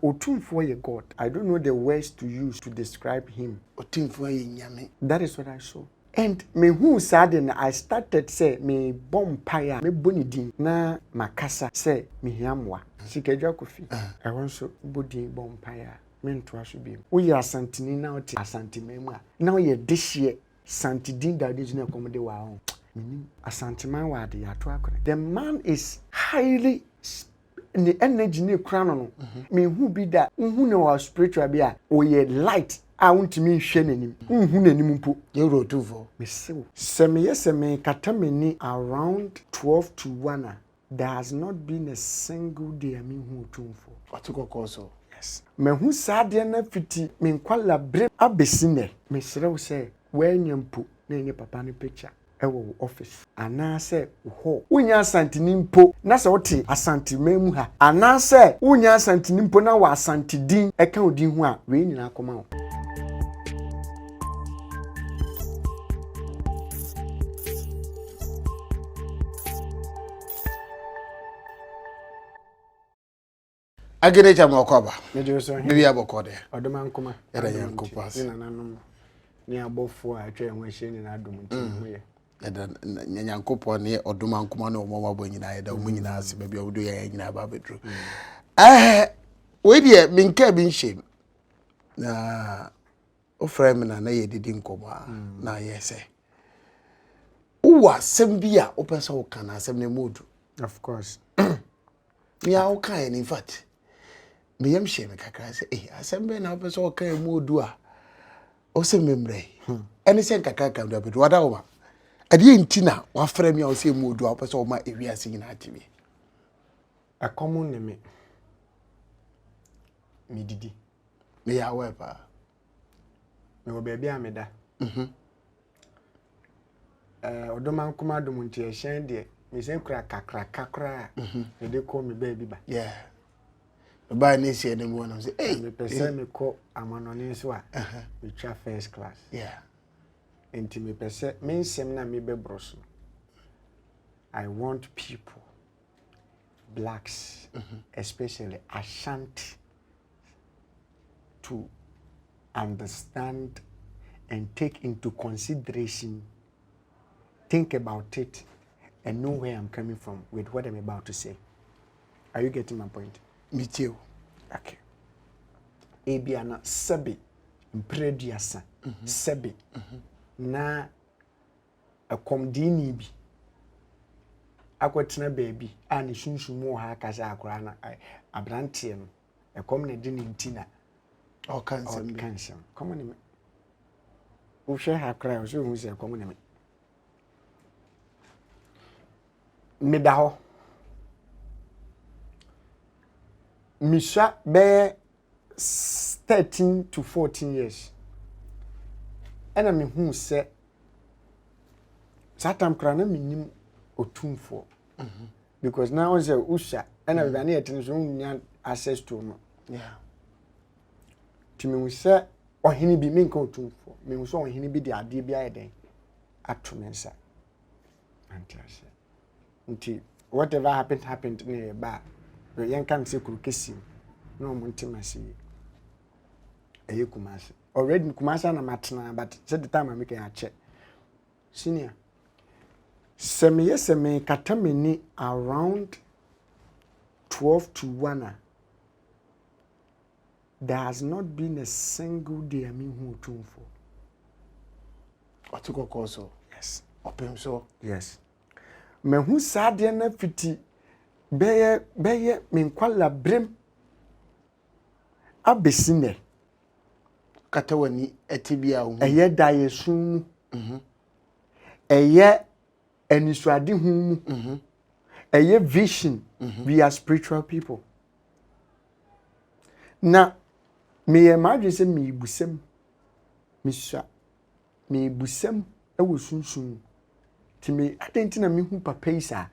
Otumfuo ye God. I don't know the words to use to describe him. Otumfuo ye nyame. That is what I saw. And me who said I started say me bompire me bonidin na makasa say me hiamwa. Sikeja kofi. I want so body bompire. Me nto aso bi. Wo ye asantini na oti asantimemu a. Na wo ye dehye santidin da de na komode wa ho. Asantiman wa de ato akore. The man is highly the energy ne kra no me hu bi da hu ne wa spiritual bi a o ye light a untimi hwe nanim hu nanim mpo ye Otumfuo me sew seme katameni around 12 to 1 there has not been a single day me hu Otumfuo watukokoso yes me hu saade na fiti me nkwala bre abesine me serew se wanyampo na enye papa ne picture ewo office anase ho unya asantini mpo na se wote asantimemu ha anase unya asantini mpo na wa asantidin eka odin hu a we nyina akoma ho agene chama okoba meje so bibi abokode odoma nkoma era yankopa ni nananom ni abofo a atwa ho ahye ni na adom ntim ho ye eda nyankopo ne odoma nkoma na omoma bo nyina eda omu nyina ase ba bia wodo ya nyina ba bedru we die minka bi nhye na ofra me na ye didi nkoma na ye se uwa sembia opesa wo kana asem ne modu of course me a wo kan in fact me yam hye me kakra se asem be na opesa wo kan modu a o se memre ene se kakra kan do bedu wada wo ma ade ntina wa fra me a o se modu a opesa wo ma ewiase nyina atimi a common name me didi me ya wepa me wo bia me da odoma nkoma dum nti e hyen de me sen kura kakra me de ko me baby ba yeah ba ni se ne mo na say me pese me ko amanoni so a me twa first class yeah enti me pese me nsem na me bebroso I want people blacks especially Ashanti to understand and take into consideration, think about it, and know where I'm coming from with what I'm about to say. Are you getting my point? me too Okay. Ebiana sebi mprediasa sebi na akomdini bi akwetena baby ani sunsumu ha kasa akora na abrante no ekom na di ntina all cancer cancer come on me o hwe ha kra o so hu se ekom na me da ho misha be 13 to 14 years ena me hu se satam kra na minim Otumfuo because now on say usha ena be na yetin so nya access to no yeah timi hu se ohini bi me nka Otumfuo me hu so ohini bi de ade bi ayeden atomensa antiase nti whatever happened ne ba yen kan se kuru kesi no mo ntimasi eye kumase already kumase na matena but said the time I make a check senior seme katameni around 12 to 1 there has not been a single day I mean who Otumfuo watukokoso yes opem so yes me hu saade na fiti beye me nkwala brem abesine katawani etibia hu eye da yesu eye enisuade hu eye vision we are spiritual people na me imagine say me busem me sha me busem e wo sunsun ti me adenti na me hu papa isa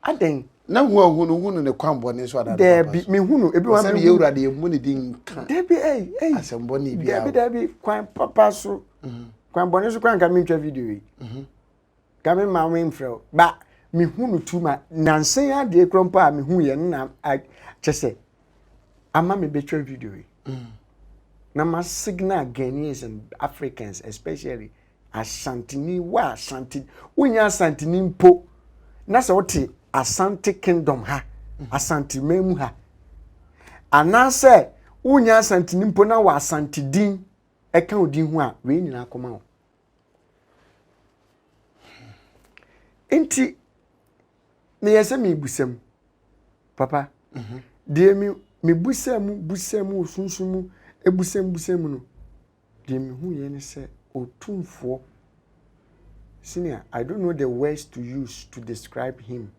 aden na hu ne kwambo ne so adada there be me hu no ebi wa me yewrade emu ne din kan there be asembo ne bia there be kwan papa so kwan bone so kwan ka me ntwa video yi ka me ma we mfrɛ ba me hu no tuma nansen ade krompa me hu ye na chese ama me betray video na ma signal Ghanaians and Africans especially Asantehene wa Asante unya Asantehene mpo na se wote Asante kingdom ha Asante memu ha anase unya Asantehene mpo na wa Asante din eka odin ho a we nyina akoma wo enti me yese me busam papa de me busam sunsumu ebusam no de me hu ye ne se Otumfuo senior I don't know the words to use to describe him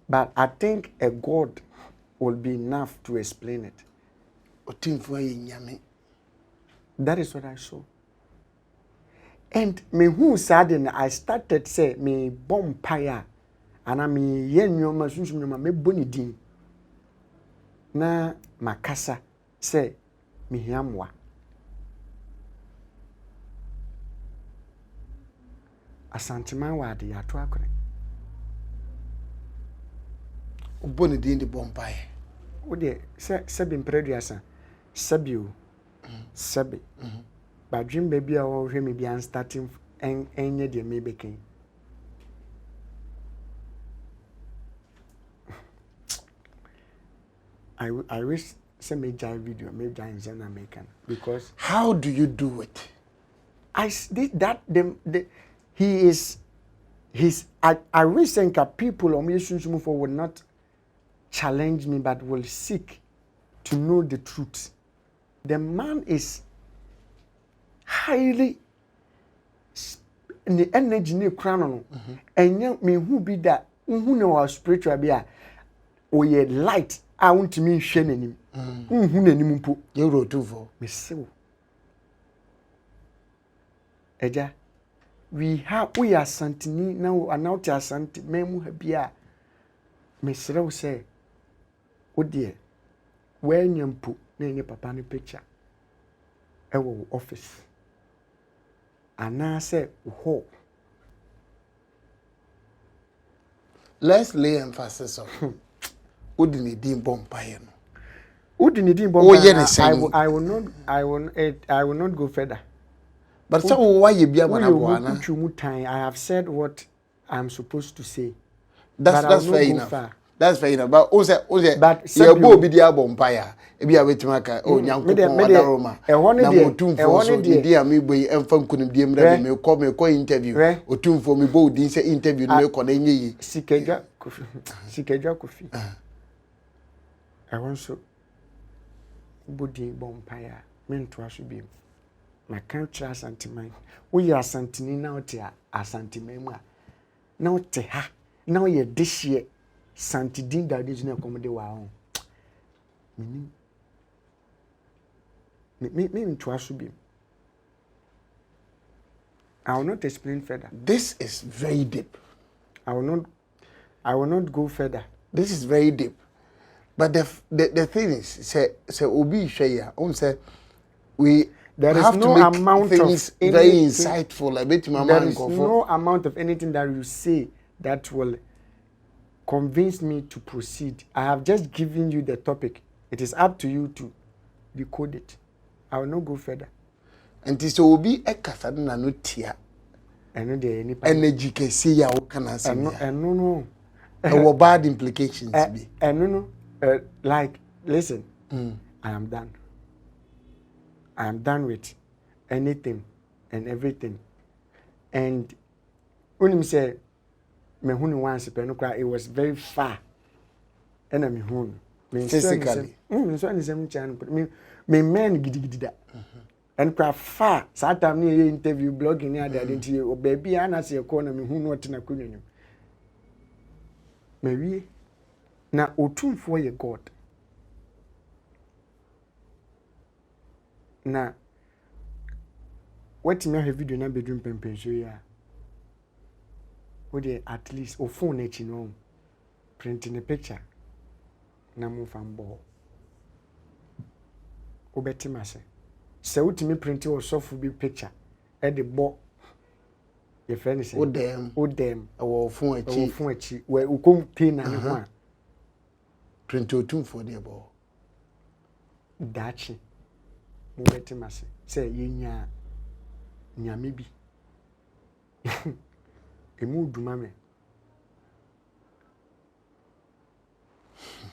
but I think a god will be enough to explain it. Otumfuo yenyame. That is what I saw. And me who said I started say me bompire and I me yen nyoma sunsun nyoma me boni din na makasa say me hiamwa asanteman wa de yato akore Uboni din de bompaye wo de se bi mpreduasa sabio sabi but dream baby a wo hwe me bia starting enye de me beken I wish some major video major in Zen American because how do you do it? I did that he's I wish that people on me for would not challenge me but will seek to know the truth. The man is highly the energy ne crown and me who be that who know our spiritual be a or ye light I want to mean shenenim who nanim mpo You wrote Otumfuo me sew eja we are Asantehene now announce Asante memu ha bia me serew say wo de when yampo na enye papa no picture ewo office ana say ho let's lay emphasis on Udini din bompaye no Udini din bompaye I will not go further. But so why you be abana? I have said what I'm supposed to say. That's fair enough. That's fair enough. But but you go be the bompire. Ebi a wetimaka o nyankopon adaroma. Na Otumfuo so di a me boy emfa nkunim die mra me ko interview. Otumfuo me bo di say interview no me ko na enye yi. Sikeja kofi. I want so body bompire men to aso bi. My country Asantehene. We are Asantehene now te Asantehene mu a. Now te ha. Now ye this year Santidin that is na come de wa ho. Me to aso bi. I will not explain further. This is very deep. I will not go further. This is very deep. But the thing is, say obi share, say we there have is no to make amount things of very insightful. I bet there is no amount of anything that you say that will convince me to proceed. I have just given you the topic. It is up to you to decode it. I will not go further. And so obi ekasa na no tia. And there any energy can see ya kana say. And no. There bad implications be. And no. Like, listen, I am done. I am done with anything and everything. And when you say, me huni once, it was very far. And I'm huni. Physically. Me man gidi that. And cry far. Satam ni interview blogging ni ada identity. O baby ana se corner me huni what na kunyum. Me na Otumfuo ye God. Na what me have video na bedroom pempenso ya. Wo dey at least o phone echi no printing a picture na mo fan ball. O beti ma se utimi print o soft bi picture e de bo ye friend say o dem o dem phone echi we ukom pin na ne ho a print Otumfuo de bo dachi mo beti mase say yenya nyame bi emu duma me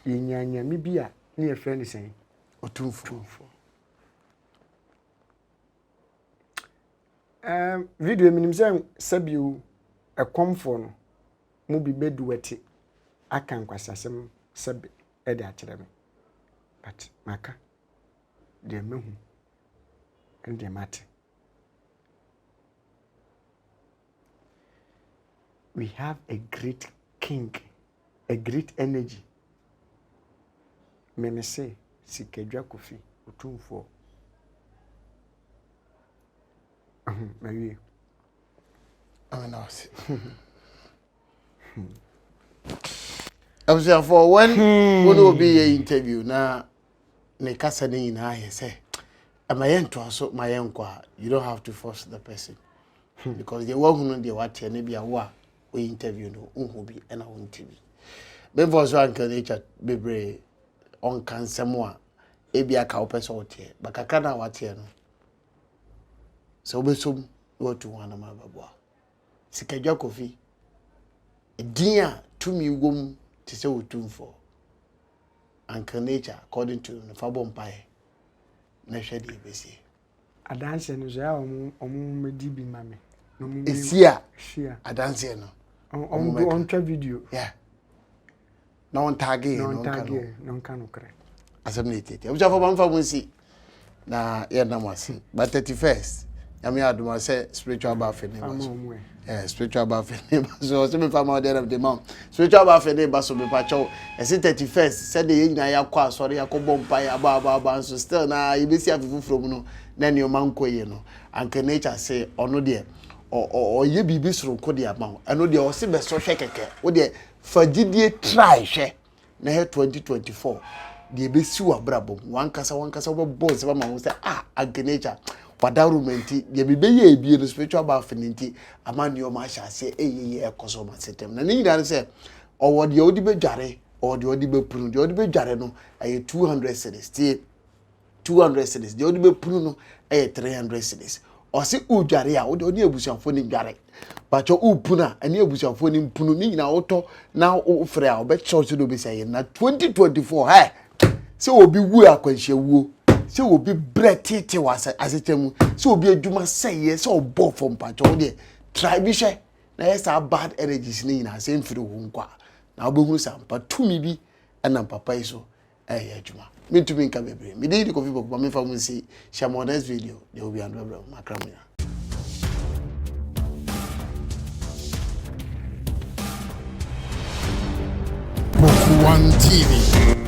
yenya nyame bi a ne ye friend sen Otumfuo video minim say sabiu ekomfo no mo bi beduwete aka nkwasasem sabe e de akire me but maka de mehu and de mate we have a great king, a great energy. Me say Sikedwa Kofi Otumfuo. Maybe. I know. I was there for when will be an interview now. Ne kasa ne ina ye say am I ento so my enqua you don't have to force the person because the one who dey what here na bia wo we interview no unhu bi na wo interview me for so anka nature bebre on kan semo a e bia ka wo pese wote bakaka na wate no so obesom what to wana ma babwa Sikedwa Kofi din a tumi wom te se Otumfuo anka nature according to the fabon pie na hwede besi adanse no so ya omu medi bi mame no mu esia adanse no on twa video yeah na on tag no kanu kre asem na tete obuja fo bamfa munsi na ye na mwasi but 31st yami aduma say spiritual bathing spiritual bathing so me fama there of the mom spiritual bathing ba so me pa chow ese 31st said the nyina yakọ asori yakọ mpa ya ba so still na ibesi afifu from no na ne o manko ye no anka nature say ono de o ye bibi soronko de ama eno de o se be so hwe keke wo de fagidie try hwe na 2024 de besi wa brabo wankasa wo boss ba ma wo say anka nature wadarumenti ye bibeye ebie no spiritual bathing amani o ma sha se eyeye ekoso ma setem na ni nyina se owo de odi bedware o de odi bepunu de odi bedware no aye 200 cedis tie 200 cedis de odi bepunu no aye 300 cedis o se udware a o de odi ebusuafo ni dware bacho upuna ani ebusuafo ni mpunu ni nyina woto na o frɛ a o be church do be say na 2024 se obi wu akwanhia wuo se obi bretete was asetemu se obi adwuma seye se obo from pacho de try bi hwe na yes bad energies ni na se mfiri wo nkwa na obohuru sampa tumi bi na papa iso adwuma mitumi nka bebre me dey Kofi Poku me fa mun si share my next video there will be another makramia Poku One TV